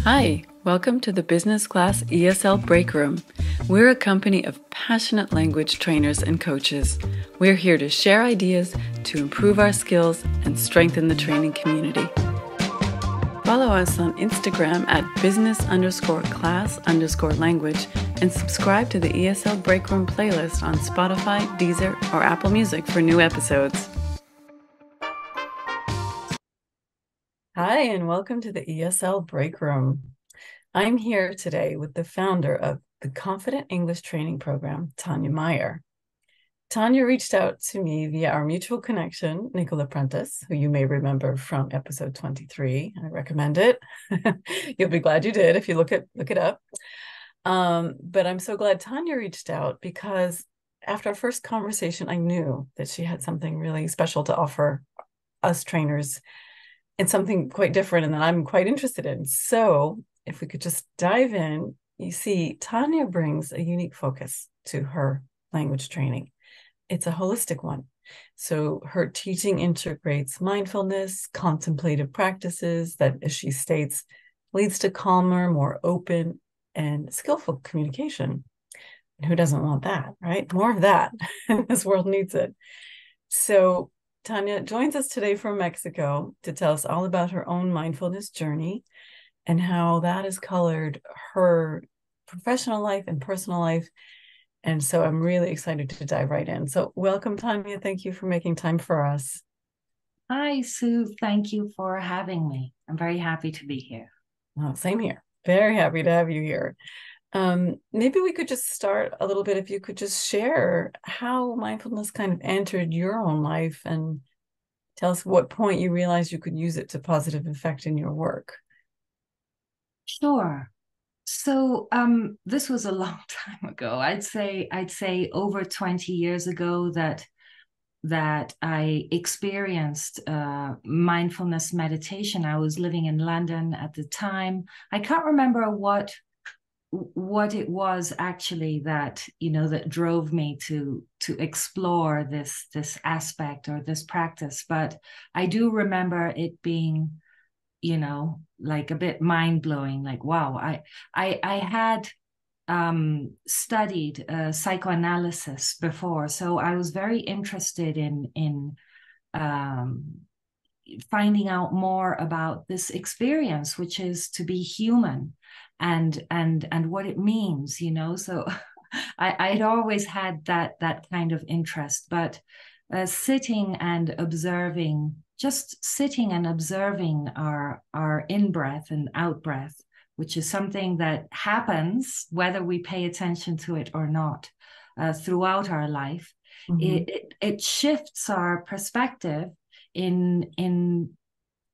Hi, welcome to the Business Class ESL Breakroom. We're a company of passionate language trainers and coaches. We're here to share ideas to improve our skills and strengthen the training community. Follow us on Instagram at business_class_language and subscribe to the ESL Breakroom playlist on Spotify, Deezer, or Apple Music for new episodes. Hi, and welcome to the ESL Breakroom. I'm here today with the founder of the Confident English Training Program, Tanya Meyer. Tanya reached out to me via our mutual connection, Nicola Prentice, who you may remember from episode 23. I recommend it. You'll be glad you did if you look it up. But I'm so glad Tanya reached out because after our first conversation, I knew that she had something really special to offer us trainers and something quite different and that I'm quite interested in. So if we could just dive in, you see, Tanya brings a unique focus to her language training. It's a holistic one. So her teaching integrates mindfulness, contemplative practices that, as she states, leads to calmer, more open, and skillful communication. And who doesn't want that, right? More of that. This world needs it. So Tanya joins us today from Mexico to tell us all about her own mindfulness journey and how that has colored her professional life and personal life. And so I'm really excited to dive right in. So welcome, Tanya. Thank you for making time for us. Hi, Sue. Thank you for having me. I'm very happy to be here. Oh, same here. Very happy to have you here. Maybe we could just start a little bit, if you could just share how mindfulness kind of entered your own life and tell us what point you realized you could use it to positive effect in your work. Sure. So, this was a long time ago. I'd say over 20 years ago that I experienced mindfulness meditation. I was living in London at the time. I can't remember what it was actually that drove me to explore this aspect or this practice, but I do remember it being like a bit mind-blowing, like wow. I had studied psychoanalysis before, so I was very interested in um finding out more about this experience, which is to be human, and what it means, so I'd always had that kind of interest, but sitting and observing, just sitting and observing our in-breath and out-breath, which is something that happens whether we pay attention to it or not, throughout our life. Mm-hmm. It shifts our perspective in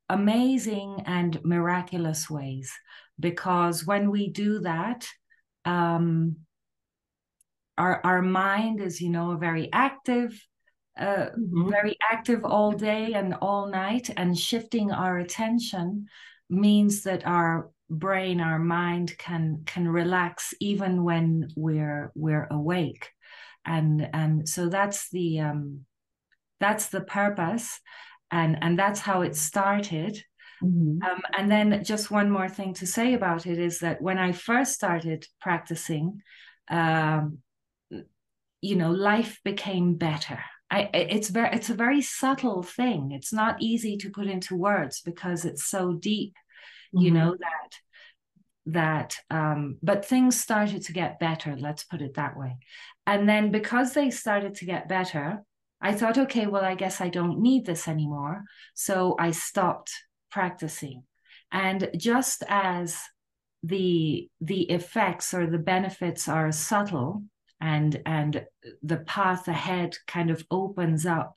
amazing and miraculous ways, because when we do that, um, our mind is, a Mm-hmm. very active all day and all night, and shifting our attention means that our brain, our mind can relax even when we're awake, and so that's the purpose, and that's how it started. Mm-hmm. And then just one more thing to say about it is that when I first started practicing, um, life became better. It's a very subtle thing. It's not easy to put into words because it's so deep, you Mm-hmm. know, but things started to get better, let's put it that way. And then because they started to get better, I thought, okay, well, I guess I don't need this anymore. So I stopped practicing. And just as the effects or the benefits are subtle, and the path ahead kind of opens up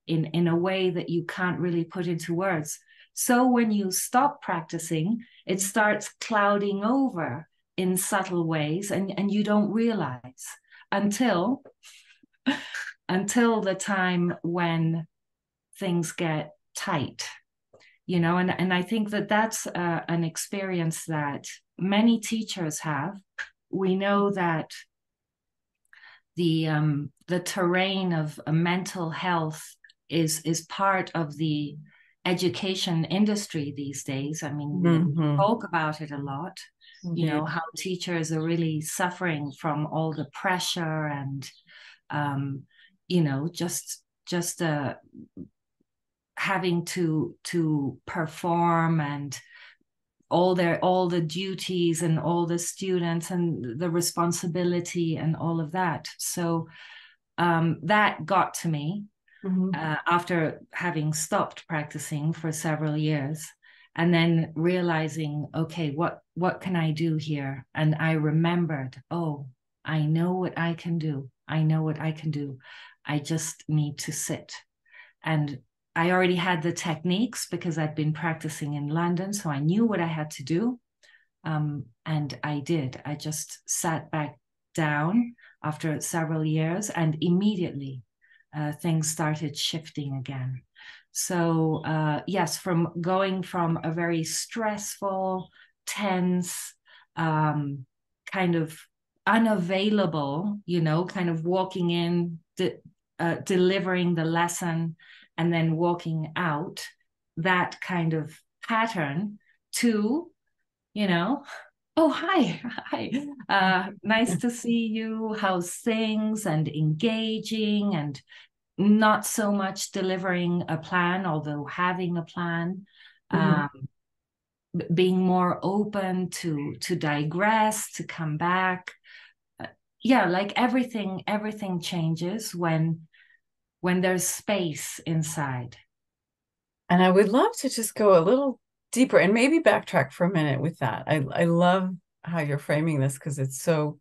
in a way that you can't really put into words, so when you stop practicing, it starts clouding over in subtle ways, and you don't realize until the time when things get tight, and I think that's an experience that many teachers have. We know that the terrain of mental health is part of the education industry these days. I mean, we Mm-hmm. talk about it a lot, you know, Indeed. how teachers are really suffering from all the pressure and, um, you know, just having to perform and all the duties and all the students and the responsibility and all of that. So that got to me Mm-hmm. after having stopped practicing for several years, and then realizing, okay, what can I do here? And I remembered, oh, I know what I can do. I know what I can do. I just need to sit. And I already had the techniques because I'd been practicing in London, so I knew what I had to do. And I did. I just sat back down after several years, and immediately things started shifting again. So, yes, from going from a very stressful, tense, kind of unavailable, you know, kind of walking in, delivering the lesson, and then walking out, that kind of pattern, to, you know, oh, hi, hi. Nice to see you. How's things? And engaging, and not so much delivering a plan, although having a plan. Mm-hmm. Um, Being more open to digress, to come back. Uh, yeah, like everything changes when there's space inside. And I would love to just go a little deeper and maybe backtrack for a minute with that. I love how you're framing this because it's so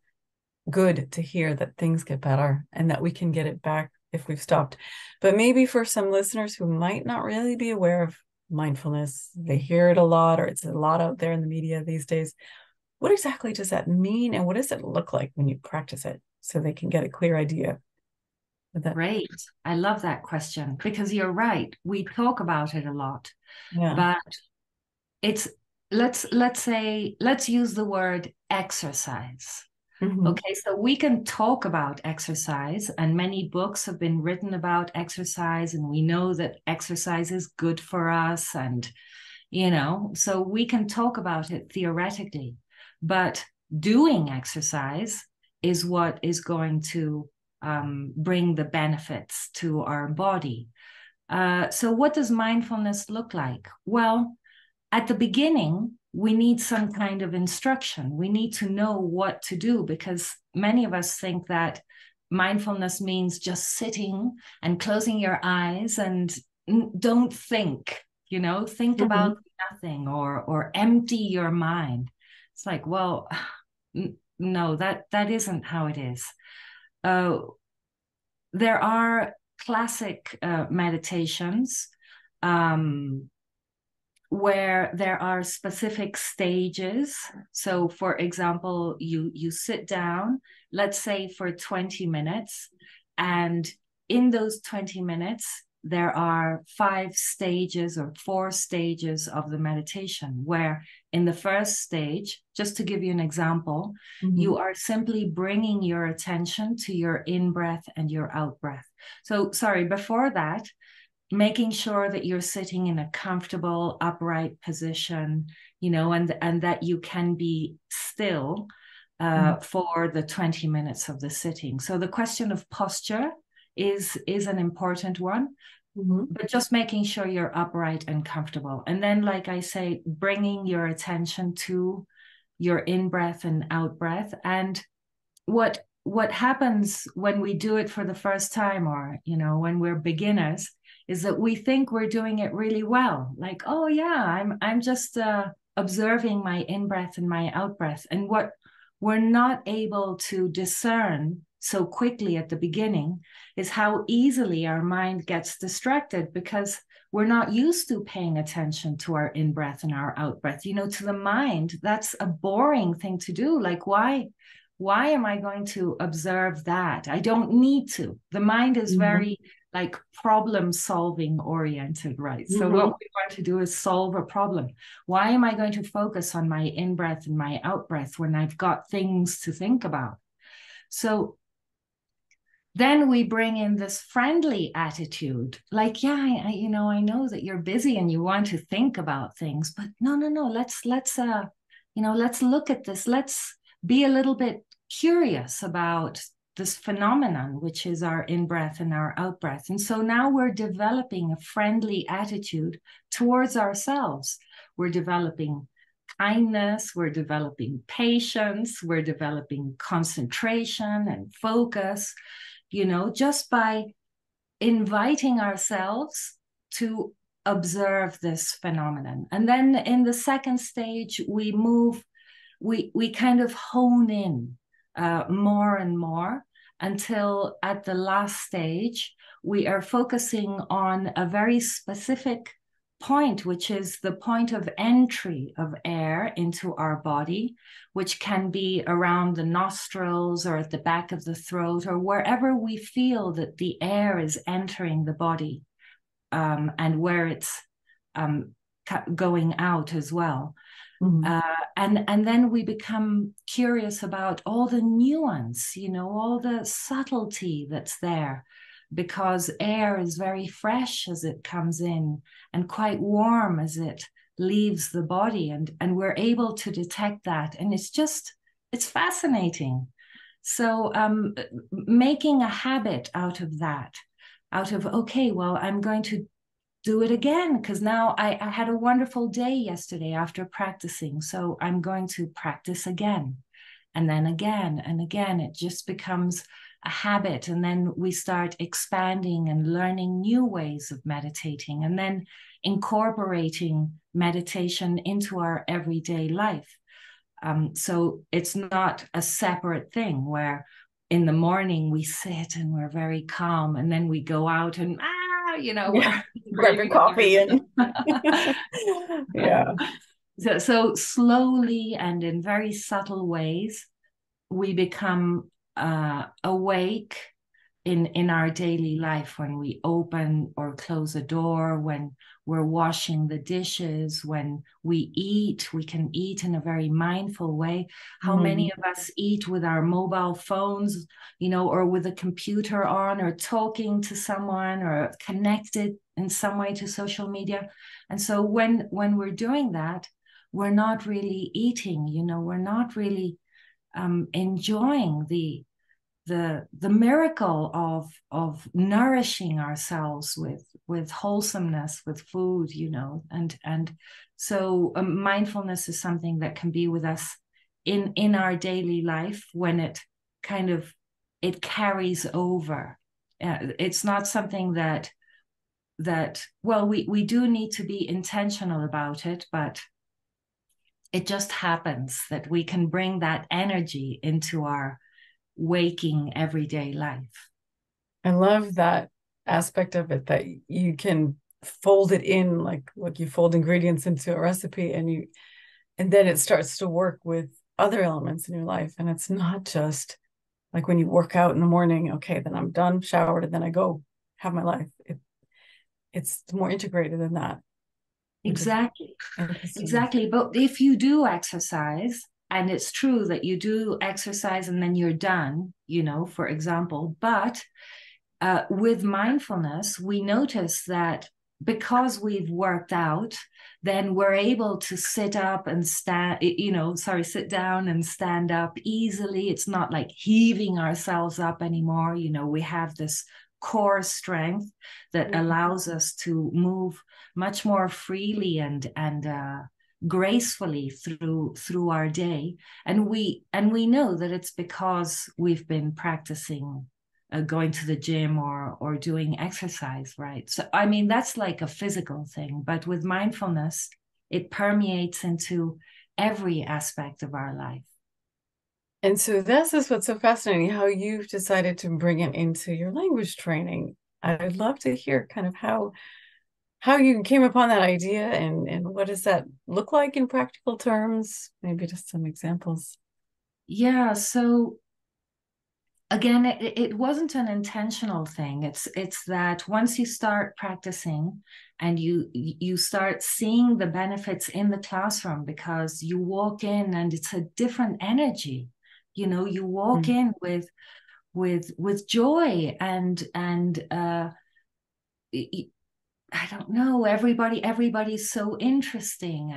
good to hear that things get better and that we can get it back if we've stopped. But maybe for some listeners who might not really be aware of mindfulness, they hear it a lot or it's a lot out there in the media these days. What exactly does that mean? And what does it look like when you practice it so they can get a clear idea of that? Great. I love that question because you're right. We talk about it a lot, Yeah. but it's let's say let's use the word exercise. Mm-hmm. Okay, so we can talk about exercise, and many books have been written about exercise, and we know that exercise is good for us, and you know, so we can talk about it theoretically, but doing exercise is what is going to bring the benefits to our body. So, what does mindfulness look like? Well, at the beginning, we need some kind of instruction. We need to know what to do because many of us think that mindfulness means just sitting and closing your eyes and don't think, you know, think Mm-hmm. about nothing, or empty your mind. It's like, well, no, that isn't how it is. Uh, there are classic meditations. Um, where there are specific stages. So, for example, you sit down, let's say for 20 minutes, and in those 20 minutes, there are 5 stages or 4 stages of the meditation, where in the first stage, just to give you an example, Mm-hmm. you are simply bringing your attention to your in breath and your out breath. So, sorry, before that, making sure that you're sitting in a comfortable upright position, you know, and that you can be still for the 20 minutes of the sitting. So the question of posture is an important one, Mm-hmm. but just making sure you're upright and comfortable, and then, like I say, bringing your attention to your in breath and out breath. And what happens when we do it for the first time, or you know, when we're beginners, is that we think we're doing it really well, like, oh yeah, I'm just observing my in breath and my out breath. And what we're not able to discern so quickly at the beginning is how easily our mind gets distracted, because we're not used to paying attention to our in breath and our out breath. You know, to the mind, that's a boring thing to do. Like, why am I going to observe that? I don't need to. The mind is Mm-hmm. very like problem solving oriented, right? So what Mm-hmm. we want to do is solve a problem. Why am I going to focus on my in breath and my out breath when I've got things to think about? So then we bring in this friendly attitude, like, yeah, I know that you're busy and you want to think about things, but no, let's look at this. Let's be a little bit curious about this phenomenon, which is our in-breath and our out-breath. And so now we're developing a friendly attitude towards ourselves. We're developing kindness, we're developing patience, we're developing concentration and focus, just by inviting ourselves to observe this phenomenon. And then in the second stage, we kind of hone in more and more until at the last stage, we are focusing on a very specific point, which is the point of entry of air into our body, which can be around the nostrils or at the back of the throat or wherever we feel that the air is entering the body, and where it's going out as well. Mm-hmm. And then we become curious about all the nuance, all the subtlety that's there, because air is very fresh as it comes in and quite warm as it leaves the body. And we're able to detect that. And it's fascinating. So making a habit out of that, okay, well, I'm going to do it again because now I had a wonderful day yesterday after practicing. So I'm going to practice again and then again and again. It just becomes a habit. And then we start expanding and learning new ways of meditating and then incorporating meditation into our everyday life. So it's not a separate thing where in the morning we sit and we're very calm and then we go out and Yeah. we're Grab your coffee and yeah. so slowly and in very subtle ways we become awake in our daily life, when we open or close a door, when we're washing the dishes, when we eat, we can eat in a very mindful way. How many of us eat with our mobile phones, or with a computer on, or talking to someone, or connected in some way to social media? And so when we're doing that, we're not really eating, we're not really enjoying the miracle of nourishing ourselves with wholesomeness, with food, and so mindfulness is something that can be with us in our daily life when it kind of it carries over. It's not something that well, we do need to be intentional about it, but it just happens that we can bring that energy into our waking everyday life. I love that aspect of it, that you can fold it in like you fold ingredients into a recipe and then it starts to work with other elements in your life. And it's not just like when you work out in the morning, okay, then I'm done, showered, and then I go have my life. It's more integrated than that. Exactly. Interesting. Exactly. But if you do exercise, and it's true that you do exercise and then you're done, for example, but with mindfulness, we notice that because we've worked out, then we're able to sit up and sit down and stand up easily. It's not like heaving ourselves up anymore. We have this core strength that allows us to move much more freely and gracefully through our day. And we know that it's because we've been practicing going to the gym or doing exercise, right? So, I mean, that's like a physical thing, but with mindfulness, it permeates into every aspect of our life. And so this is what's so fascinating, how you've decided to bring it into your language training. I'd love to hear kind of how you came upon that idea and what does that look like in practical terms? Maybe just some examples. Yeah, so again, it wasn't an intentional thing. It's that once you start practicing and you start seeing the benefits in the classroom, because you walk in and it's a different energy. You walk in with joy and I don't know, everybody's so interesting,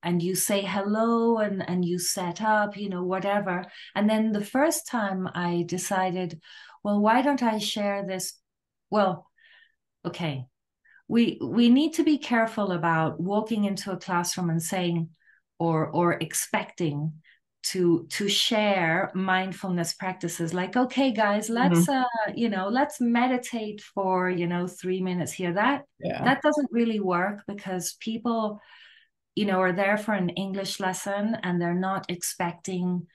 and you say hello and you set up, whatever. And then the first time I decided, well, why don't I share this? Well, okay, we need to be careful about walking into a classroom and saying or expecting to share mindfulness practices like, okay guys, let's Mhm. let's meditate for 3 minutes here. that Yeah. that doesn't really work, because people are there for an English lesson, and they're not expecting,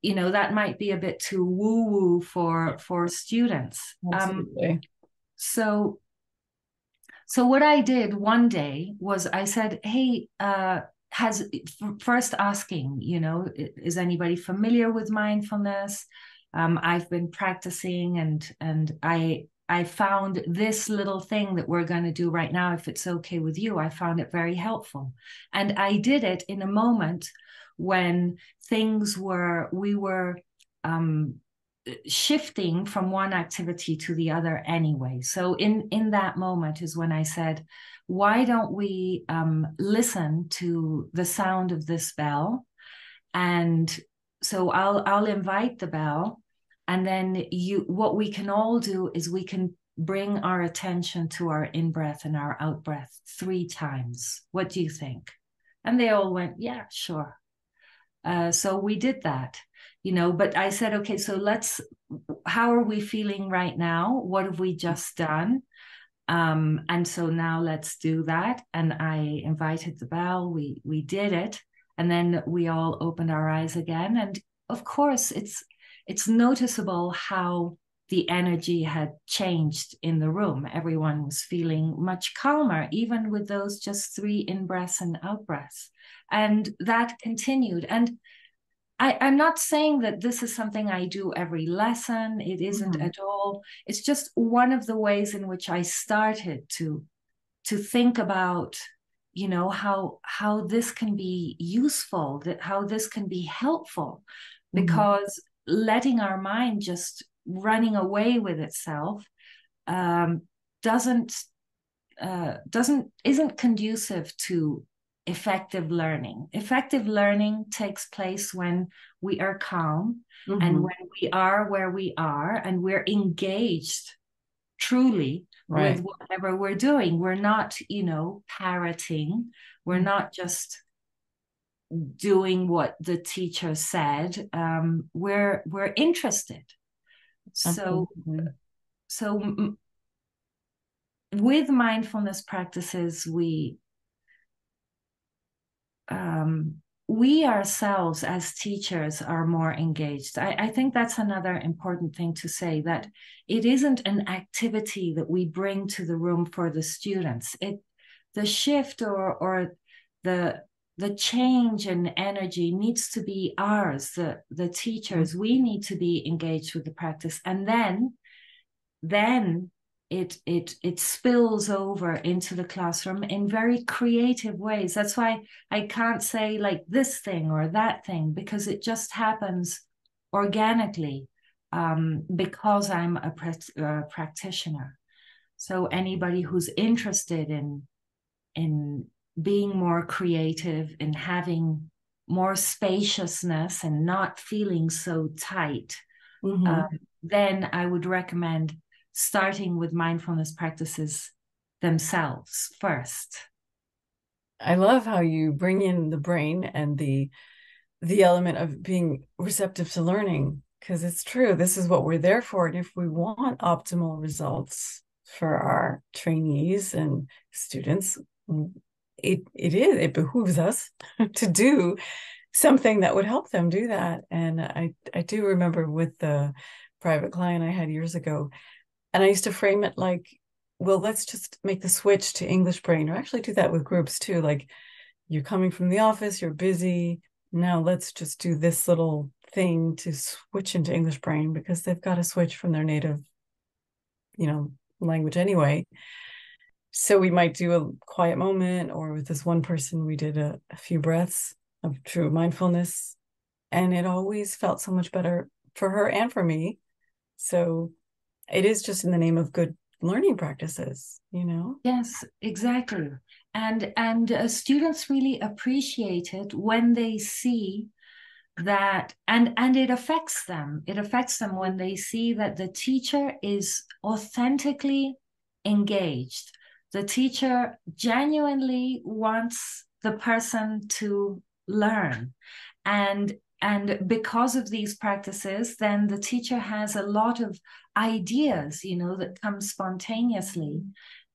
that might be a bit too woo woo for students. Absolutely. So what I did one day was I said, hey, has first asking, is anybody familiar with mindfulness? I've been practicing, and I found this little thing that we're going to do right now, if it's okay with you. I found it very helpful. And I did it in a moment when we were um, shifting from one activity to the other anyway. So in that moment is when I said, why don't we listen to the sound of this bell? And so I'll invite the bell, and then what we can all do is we can bring our attention to our in-breath and our out-breath 3 times. What do you think? And they all went, yeah, sure. So we did that, but I said, okay, so how are we feeling right now? What have we just done? And so now let's do that. And I invited the bell, we did it. And then we all opened our eyes again. And of course, it's noticeable how the energy had changed in the room. Everyone was feeling much calmer, even with those just 3 in breaths and out breaths. And that continued. And I'm not saying that this is something I do every lesson. It isn't Mhm. at all. It's just one of the ways in which I started to think about, how this can be useful, that how this can be helpful, Mhm. because letting our mind just running away with itself um, doesn't isn't conducive to effective learning. Effective learning takes place when we are calm, and Mhm. when we are where we are, and we're engaged truly with Right. whatever we're doing. We're not, parroting. We're Mhm. not just doing what the teacher said. We're interested. So Absolutely. so with mindfulness practices, um, we ourselves as teachers are more engaged. I think that's another important thing to say, that it isn't an activity that we bring to the room for the students. The shift or the change in energy needs to be ours, the Mhm. teachers. We need to be engaged with the practice, and then it spills over into the classroom in very creative ways. That's why I can't say like this thing or that thing, because it just happens organically, because I'm a practitioner. So anybody who's interested in being more creative, in having more spaciousness and not feeling so tight, um, Mhm. then I would recommend starting with mindfulness practices themselves first. I love how you bring in the brain and the element of being receptive to learning, because it's true. This is what we're there for. And if we want optimal results for our trainees and students, it behooves us to do something that would help them do that. And I do remember with the private client I had years ago, and I used to frame it like, well, let's just make the switch to English brain, or actually do that with groups too. Like, you're coming from the office, you're busy. Now let's just do this little thing to switch into English brain, because they've got to switch from their native, you know, language anyway. So we might do a quiet moment, or with this one person, we did a few breaths of true mindfulness. And it always felt so much better for her and for me. So it is just in the name of good learning practices, you know? Yes, exactly. And students really appreciate it when they see that, and it affects them. It affects them when they see that the teacher is authentically engaged. The teacher genuinely wants the person to learn. And and because of these practices, then the teacher has a lot of ideas, that come spontaneously,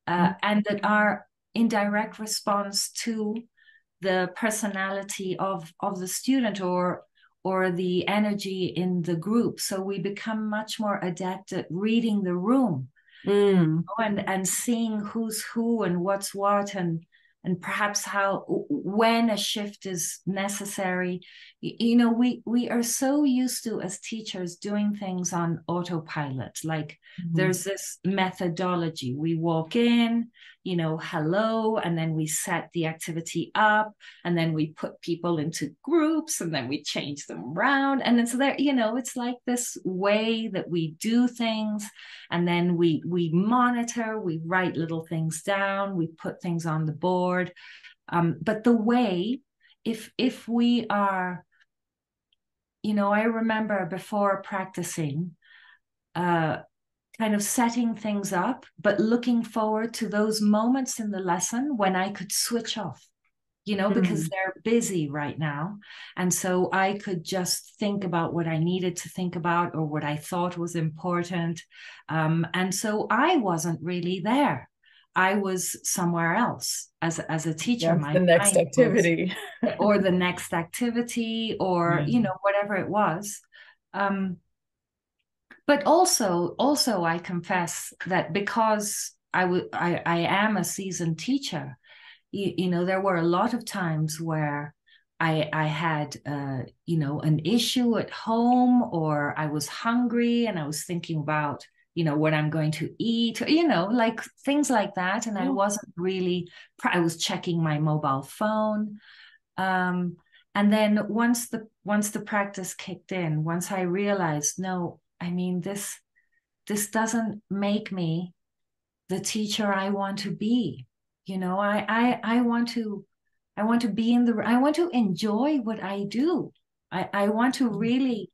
and that are in direct response to the personality of the student, or the energy in the group. So we become much more adept at reading the room, Mm. and seeing who's who and what's what, and perhaps how, when a shift is necessary. We are so used to, as teachers, doing things on autopilot. Like, Mm. there's this methodology. We walk in, hello, and then we set the activity up, and then we put people into groups, and then we change them around, and then so there, it's like this way that we do things. And then we monitor, we write little things down, we put things on the board. But the way, if we are, I remember before practicing, uh, kind of setting things up, but looking forward to those moments in the lesson when I could switch off, because Mm. they're busy right now. And so I could just think about what I needed to think about, or what I thought was important. And so I wasn't really there. I was somewhere else as a teacher. That's the My next mind was, activity. or the next activity, or, Yeah. whatever it was. Um, but also I confess that because I am a seasoned teacher, there were a lot of times where I had an issue at home, or I was hungry and I was thinking about what I'm going to eat, like things like that, and I Yeah. wasn't really. I was checking my mobile phone. um, and then once the practice kicked in, once I realized, no, I mean, this doesn't make me the teacher I want to be. I want to be I want to enjoy what I do. I want to really,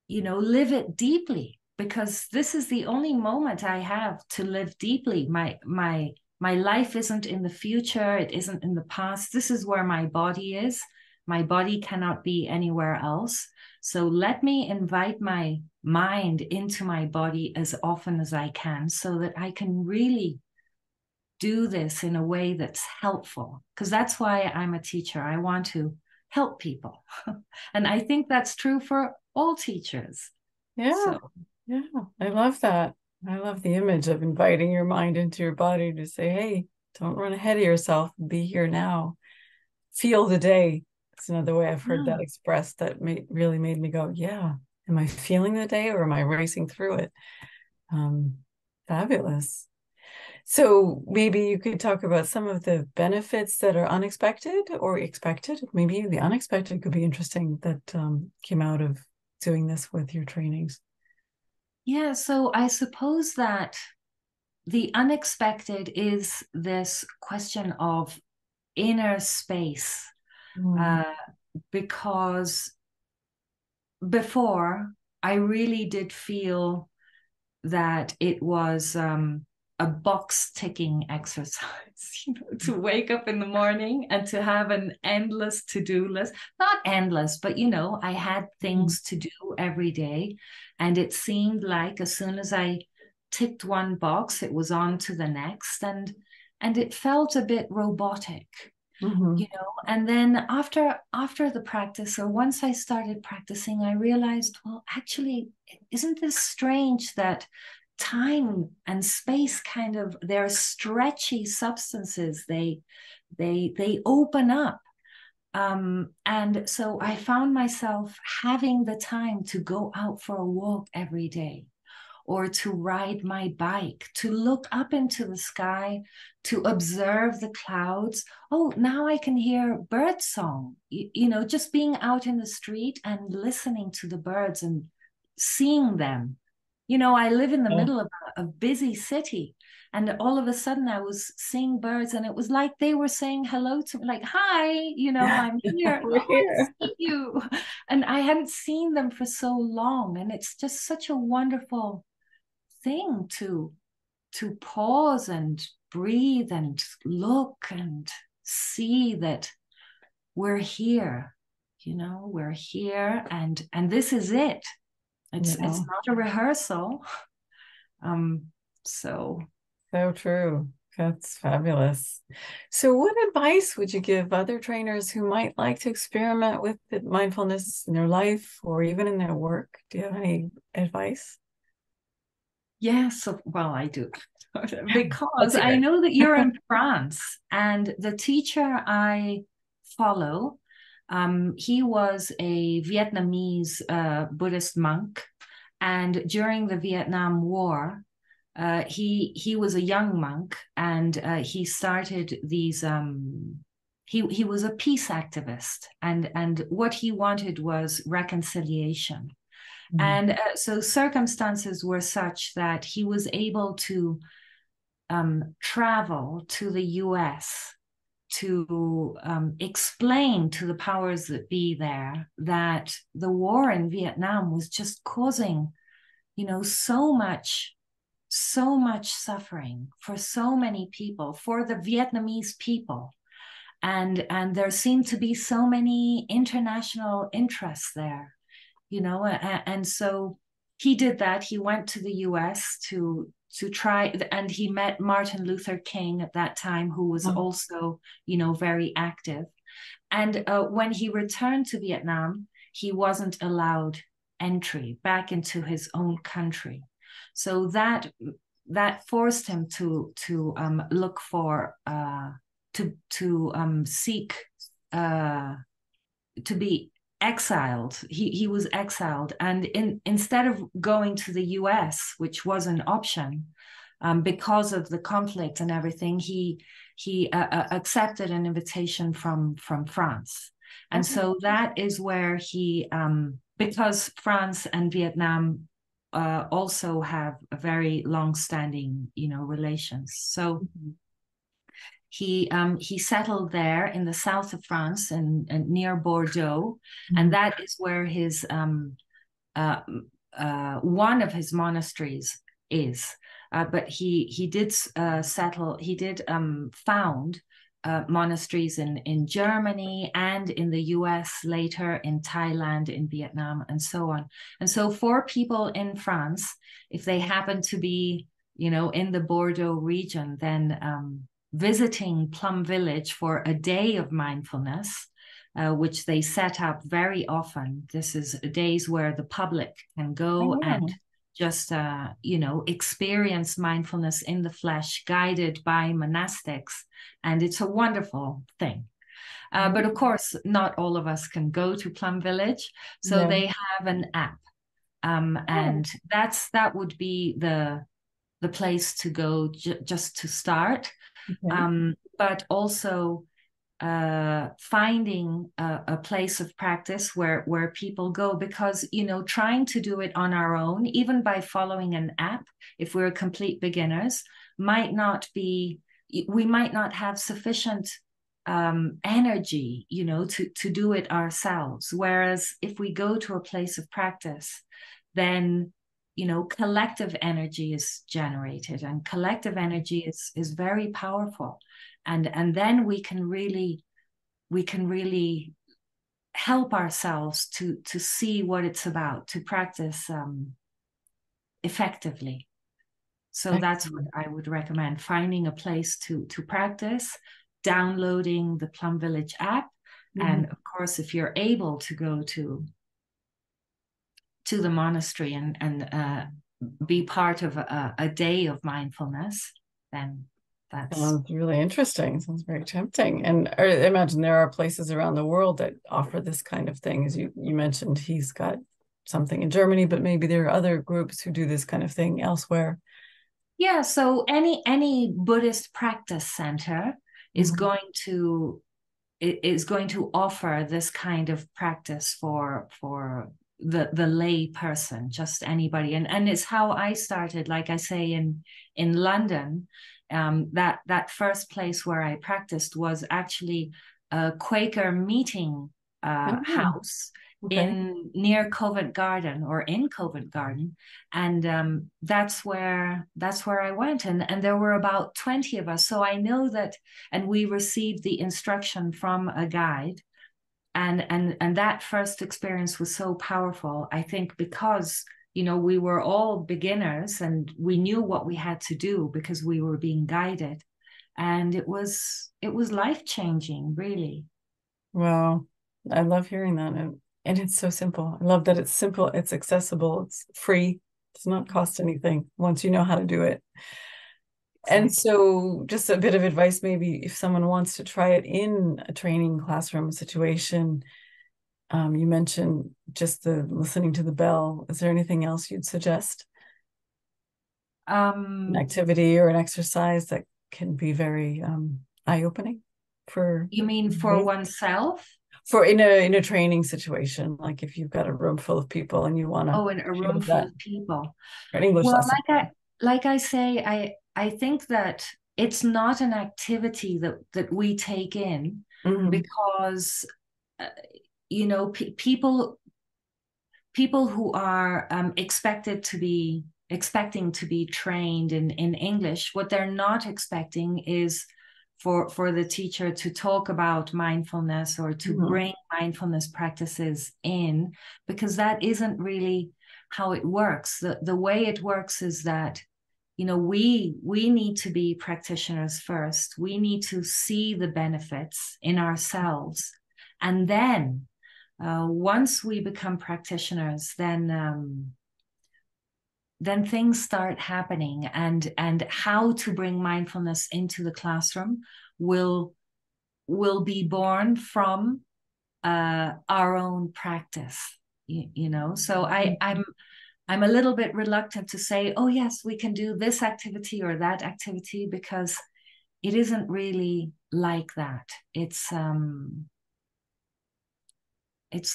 live it deeply, because this is the only moment I have to live deeply. My life isn't in the future, it isn't in the past. This is where my body is. My body cannot be anywhere else. So let me invite my mind into my body as often as I can, so that I can really do this in a way that's helpful, because that's why I'm a teacher. I want to help people. And I think that's true for all teachers. Yeah. So, Yeah. I love that. I love the image of inviting your mind into your body to say, hey, don't run ahead of yourself. Be here now. Feel the day. It's another way I've heard that yeah. expressed that really made me go, yeah, am I feeling the day or am I racing through it? Um, Fabulous. So maybe you could talk about some of the benefits that are unexpected or expected. Maybe the unexpected could be interesting that came out of doing this with your trainings. Yeah, so I suppose that the unexpected is this question of inner space, Mm. uh, because before I really did feel that it was a box ticking exercise, to wake up in the morning and to have an endless to-do list. Not endless, but I had Mm. things to do every day. And it seemed like as soon as I ticked one box, it was on to the next. And it felt a bit robotic. Mhm. And then after the practice, or once I started practicing, I realized, well, actually, isn't this strange that time and space, kind of, they're stretchy substances. They open up. And so I found myself having the time to go out for a walk every day, or to ride my bike, to look up into the sky, to observe the clouds. Oh, now I can hear bird song, just being out in the street and listening to the birds, and seeing them. I live in the Oh, middle of a busy city, and all of a sudden I was seeing birds, and it was like they were saying hello to me, like, "Hi, I'm here. we're Oh, I here. see you." And I hadn't seen them for so long, and it's just such a wonderful thing to pause and breathe and look and see that we're here. We're here, and this is it. It's Yeah, not a rehearsal. Um, so so true. That's fabulous. So, what advice would you give other trainers who might like to experiment with mindfulness in their life or even in their work? Do you have any advice? yes, well, I do. Because Let's hear I it. know that you're in France, and the teacher I follow, he was a Vietnamese Buddhist monk, and during the Vietnam War, he was a young monk, and he started these. He was a peace activist, and what he wanted was reconciliation. Mhm. And so circumstances were such that he was able to travel to the US to explain to the powers that be there that the war in Vietnam was just causing, so much suffering for so many people, for the Vietnamese people. And there seemed to be so many international interests there, and so he did that. He went to the US to try, and he met Martin Luther King at that time, who was Oh, also, very active. And when he returned to Vietnam, he wasn't allowed entry back into his own country. So that forced him to look for to seek uh, to be exiled. He was exiled, and instead of going to the US, which was an option, because of the conflict and everything, he accepted an invitation from France, and oh, so that is where he, because France and Vietnam also have a very long-standing, relations. So mhm. he settled there in the south of France and near Bordeaux, and Mhm. that is where his uh, one of his monasteries is. But he did settle. He did found monasteries in Germany and in the US later, in Thailand, in Vietnam, and so on. And so for people in France, if they happen to be, in the Bordeaux region, then visiting Plum Village for a day of mindfulness, which they set up very often. This is days where the public can Oh, go and wow. just, experience mindfulness in the flesh, guided by monastics. And it's a wonderful thing. But of course, not all of us can go to Plum Village. So Yeah. they have an app. Oh, And that would be the place to go just to start. okay. But also finding a place of practice where people go, because trying to do it on our own, even by following an app, if we're complete beginners, might not be we might not have sufficient energy, to do it ourselves. Whereas if we go to a place of practice, then collective energy is generated, and collective energy is very powerful, and then we can really help ourselves to see what it's about, to practice effectively. So that's what Excellent. I would recommend: finding a place to practice, downloading the Plum Village app, Mhm. and of course, if you're able to go to the monastery and be part of a day of mindfulness, then that's. Sounds really interesting. Sounds very tempting. And I imagine there are places around the world that offer this kind of thing. As you mentioned, he's got something in Germany, but maybe there are other groups who do this kind of thing elsewhere. Yeah, so any Buddhist practice center is Mhm. going to is going to offer this kind of practice for the lay person, just anybody. And it's how I started, like I say, in London. That first place where I practiced was actually a Quaker meeting Oh, house okay. in near Covent Garden, or in Covent Garden. And that's where I went. And there were about 20 of us. So I know that, and we received the instruction from a guide. And that first experience was so powerful, I think, because we were all beginners and we knew what we had to do because we were being guided. And it was life-changing, really. Wow. I love hearing that. And it's so simple. I love that it's simple, it's accessible, it's free, does not cost anything once you know how to do it. And Exactly. so, just a bit of advice maybe if someone wants to try it in a training classroom situation, you mentioned just the listening to the bell. Is there anything else you'd suggest? An um activity or an exercise that can be very eye-opening for you mean for oneself? in a training situation, like if you've got a room full of people and you want to Oh, in a room share full that of people. for an English Well, lesson. like I say, I think that it's not an activity that we take in, Hmm. because uh, people who are expecting to be trained in English, what they're not expecting is for the teacher to talk about mindfulness or to Hmm. bring mindfulness practices in, because that isn't really how it works. The way it works is that we need to be practitioners first. We need to see the benefits in ourselves, and then once we become practitioners, then things start happening, and how to bring mindfulness into the classroom will be born from our own practice. So I'm a little bit reluctant to say, oh yes, we can do this activity or that activity, because it isn't really like that. It's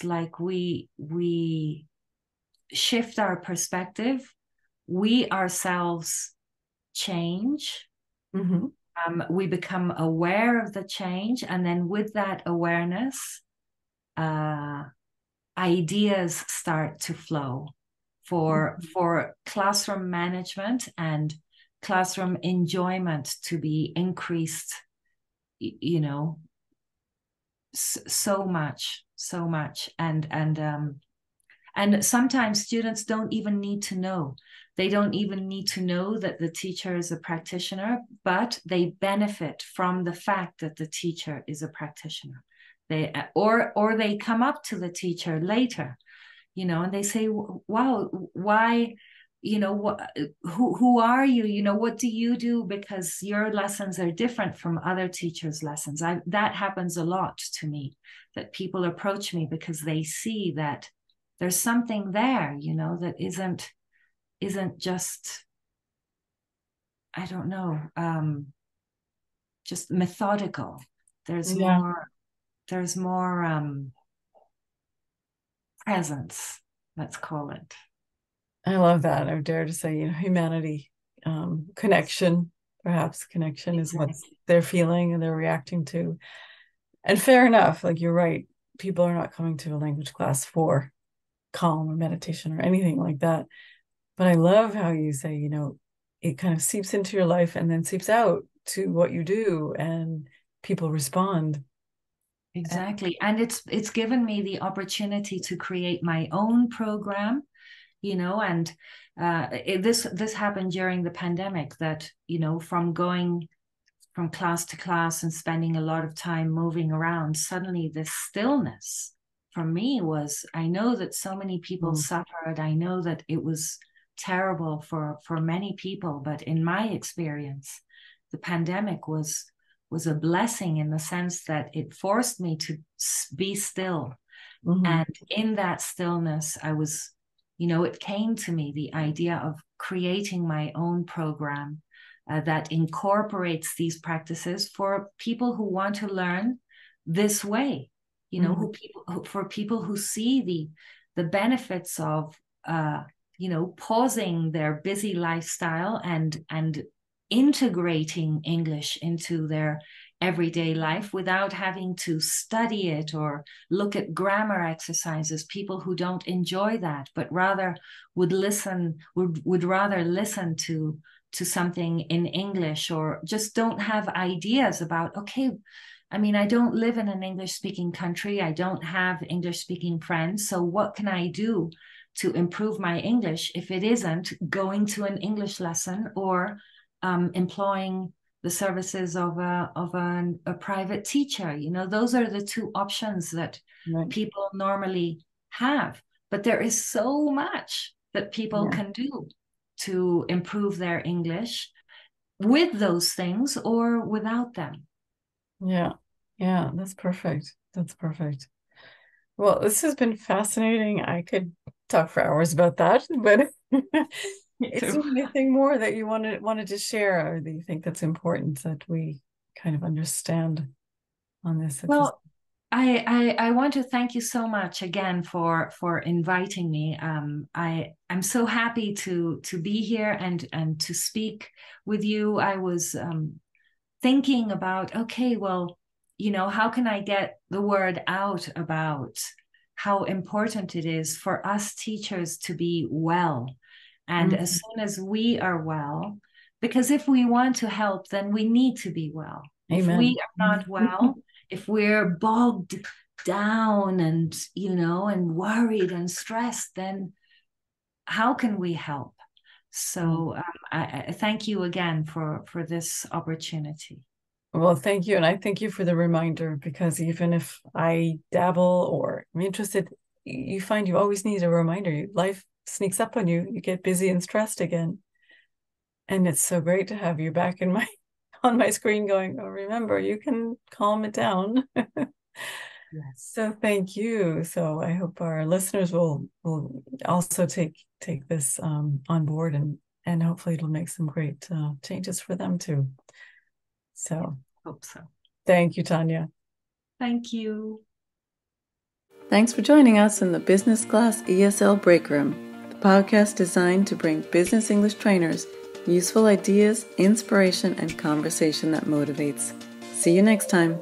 like we shift our perspective, we ourselves change, Hmm. we become aware of the change, and then with that awareness, uh, ideas start to flow for classroom management and classroom enjoyment to be increased, you know, so much. And sometimes students don't even need to know. They don't even need to know that the teacher is a practitioner, but they benefit from the fact that the teacher is a practitioner. Or they come up to the teacher later, and they say, "Wow, why?" Who are you? What do you do? Because your lessons are different from other teachers' lessons. That happens a lot to me, that people approach me because they see that there's something there, that isn't just, I don't know, just methodical. There's Yeah, more presence, let's call it. I love that. I would dare to say, humanity, connection, perhaps connection is what Exactly. they're feeling and they're reacting to. And fair enough, like you're right. People are not coming to a language class for calm or meditation or anything like that. But I love how you say, it kind of seeps into your life and then seeps out to what you do and people respond. And, Exactly. And it's given me the opportunity to create my own program, and this happened during the pandemic, that, from going from class to class and spending a lot of time moving around, suddenly this stillness for me was, I know that so many people mm, suffered. I know that it was terrible for many people, but in my experience, the pandemic was a blessing, in the sense that it forced me to be still. mhm, And in that stillness, it came to me, the idea of creating my own program that incorporates these practices for people who want to learn this way, mhm, for people who see the benefits of pausing their busy lifestyle and integrating English into their everyday life without having to study it or look at grammar exercises. People who don't enjoy that, but rather would rather listen to something in English, or just don't have ideas about, okay, I mean, I don't live in an English speaking country. I don't have English speaking friends. So what can I do to improve my English if it isn't going to an English lesson or employing the services of a private teacher? Those are the two options that people normally have. But there is so much that people can do to improve their English with those things or without them. Yeah, that's perfect. That's perfect. Well, this has been fascinating. I could talk for hours about that, but is there anything more that you wanted to share, or that you think that's important that we kind of understand on this? Well, I want to thank you so much again for inviting me. I'm so happy to be here and to speak with you. I was thinking about, okay, well, how can I get the word out about how important it is for us teachers to be well? And as soon as we are well, because if we want to help, then we need to be well. If we are not well, if we're bogged down and, and worried and stressed, then how can we help? So I thank you again for this opportunity. Well, thank you. And I thank you for the reminder, because even if I dabble or I'm interested, you find you always need a reminder. Life sneaks up on you. You get busy and stressed again. And it's so great to have you back on my screen going, oh, remember, you can calm it down. Yes. So thank you. So I hope our listeners will also take this on board, and hopefully it'll make some great changes for them too. So hope so. Thank you, Tanya. Thank you. Thanks for joining us in the Business Class ESL Breakroom, the podcast designed to bring business English trainers useful ideas, inspiration, and conversation that motivates. See you next time.